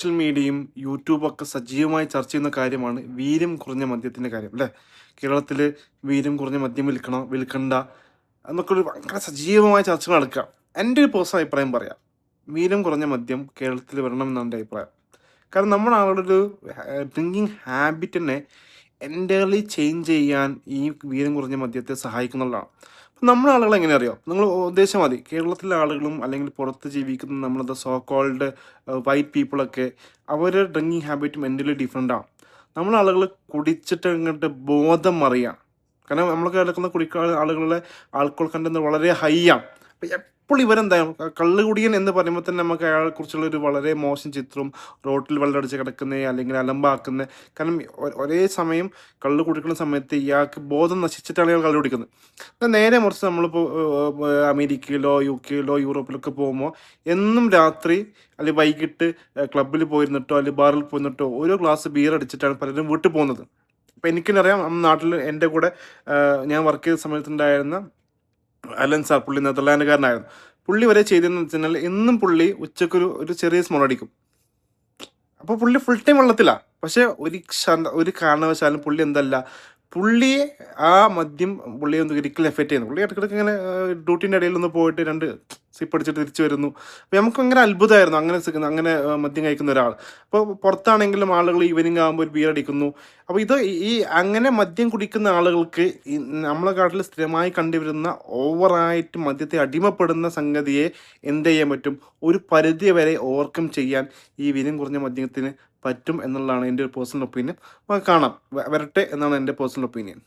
Social മീഡിയയും യൂട്യൂബൊക്കെ സജീവമായി ചർച്ച ചെയ്യുന്ന കാര്യമാണ് വീര്യം കുറഞ്ഞ മദ്യത്തിൻ്റെ കാര്യം അല്ലേ. കേരളത്തിൽ വീര്യം കുറഞ്ഞ മദ്യം വിൽക്കണ്ട എന്നൊക്കെ ഒരു ഭയങ്കര സജീവമായ ചർച്ചകൾ നടക്കുക. എൻ്റെ ഒരു പേഴ്സണൽ അഭിപ്രായം പറയാം, വീര്യം കുറഞ്ഞ മദ്യം കേരളത്തിൽ വരണം എന്നാണ് എൻ്റെ അഭിപ്രായം. കാരണം നമ്മുടെ ആളുടെ ഒരു ഡ്രിങ്കിങ് ഹാബിറ്റിനെ എൻ്റയർലി ചേഞ്ച് ചെയ്യാൻ ഈ വീര്യം കുറഞ്ഞ മദ്യത്തെ സഹായിക്കുന്നുള്ളതാണ്. അപ്പം നമ്മുടെ ആളുകൾ എങ്ങനെ അറിയാം, നിങ്ങൾ ഉദ്ദേശം മതി കേരളത്തിലെ ആളുകളും അല്ലെങ്കിൽ പുറത്ത് ജീവിക്കുന്ന നമ്മളത് സോ കോൾഡ് വൈറ്റ് പീപ്പിളൊക്കെ അവരുടെ ഡ്രിങ്കിങ് ഹാബിറ്റ് മെൻ്റലി ഡിഫറെൻ്റ് ആണ്. നമ്മളെ ആളുകൾ കുടിച്ചിട്ട് അങ്ങോട്ട് ബോധം അറിയാം. കാരണം നമ്മൾ കേൾക്കുന്ന കുടിക്കുന്ന ആളുകളുടെ ആൾക്കോൾ കണ്ടന്റ് വളരെ ഹൈ ആണ്. അപ്പം എപ്പോൾ ഇവരെന്താ കള്ളുകുടിയൻ എന്ന് പറയുമ്പോൾ തന്നെ നമുക്ക് അയാളെക്കുറിച്ചുള്ള ഒരു വളരെ മോശം ചിത്രവും, റോട്ടിൽ വെള്ളമടിച്ച് കിടക്കുന്ന അല്ലെങ്കിൽ അലമ്പാക്കുന്ന. കാരണം ഒരേ സമയം കള്ളു കുടിക്കുന്ന സമയത്ത് ഇയാൾക്ക് ബോധം നശിച്ചിട്ടാണ് ഇയാൾ കള്ളു കുടിക്കുന്നത്. എന്നാൽ നേരെ മറിച്ച് നമ്മളിപ്പോൾ അമേരിക്കയിലോ യു കെയിലോ യൂറോപ്പിലൊക്കെ പോകുമ്പോൾ എന്നും രാത്രി അല്ലെങ്കിൽ വൈകിട്ട് ക്ലബ്ബിൽ പോയിരുന്നിട്ടോ അല്ലെങ്കിൽ ബാറിൽ പോയിരുന്നിട്ടോ ഓരോ ഗ്ലാസ് ബിയർ അടിച്ചിട്ടാണ് പലരും വീട്ടിൽ പോകുന്നത്. അപ്പം എനിക്കെന്നറിയാം, നാട്ടിൽ എൻ്റെ കൂടെ ഞാൻ വർക്ക് ചെയ്ത സമയത്തുണ്ടായിരുന്ന അലൻ സാർ, പുള്ളി നെതർലാൻഡുകാരനായിരുന്നു. പുള്ളി വരെ ചെയ്തതെന്ന് വെച്ച് കഴിഞ്ഞാൽ എന്നും പുള്ളി ഉച്ചക്കൊരു ഒരു ചെറിയ സ്മോൾ അടിക്കും. അപ്പോൾ പുള്ളി ഫുൾ ടൈം വെള്ളത്തിലാണ്. പക്ഷേ ഒരു കാരണവശാലും പുള്ളി എന്തല്ല, പുള്ളിയെ ആ മദ്യം പുള്ളിയെ ഒന്ന് ഒരിക്കലും എഫക്റ്റ് ചെയ്യുന്നു. പുള്ളി ഇടയ്ക്കിടയ്ക്ക് ഇങ്ങനെ ഡ്യൂട്ടിൻ്റെ ഇടയിൽ ഒന്ന് പോയിട്ട് 2 സിപ്പ് അടിച്ചിട്ട് തിരിച്ചു വരുന്നു. അപ്പോൾ നമുക്ക് ഭയങ്കര അത്ഭുതമായിരുന്നു അങ്ങനെ മദ്യം കഴിക്കുന്ന ഒരാൾ. അപ്പോൾ പുറത്താണെങ്കിലും ആളുകൾ ഈവനിങ് ആകുമ്പോൾ ഒരു ബിയർ അടിക്കുന്നു. അപ്പോൾ ഈ അങ്ങനെ മദ്യം കുടിക്കുന്ന ആളുകൾക്ക് ഈ നമ്മളെ കാട്ടിൽ സ്ഥിരമായി കണ്ടുവരുന്ന ഓവറായിട്ട് മദ്യത്തെ അടിമപ്പെടുന്ന സംഗതിയെ എന്ത് ചെയ്യാൻ പറ്റും, ഒരു പരിധി വരെ ഓവർകം ചെയ്യാൻ ഈ വീര്യം കുറഞ്ഞ മദ്യത്തിന് പറ്റും എന്നുള്ളതാണ് എൻ്റെ ഒരു പേഴ്സണൽ ഒപ്പീനിയൻ. കാണാം, വരട്ടെ എന്നാണ് എൻ്റെ പേഴ്സണൽ ഒപ്പീനിയൻ.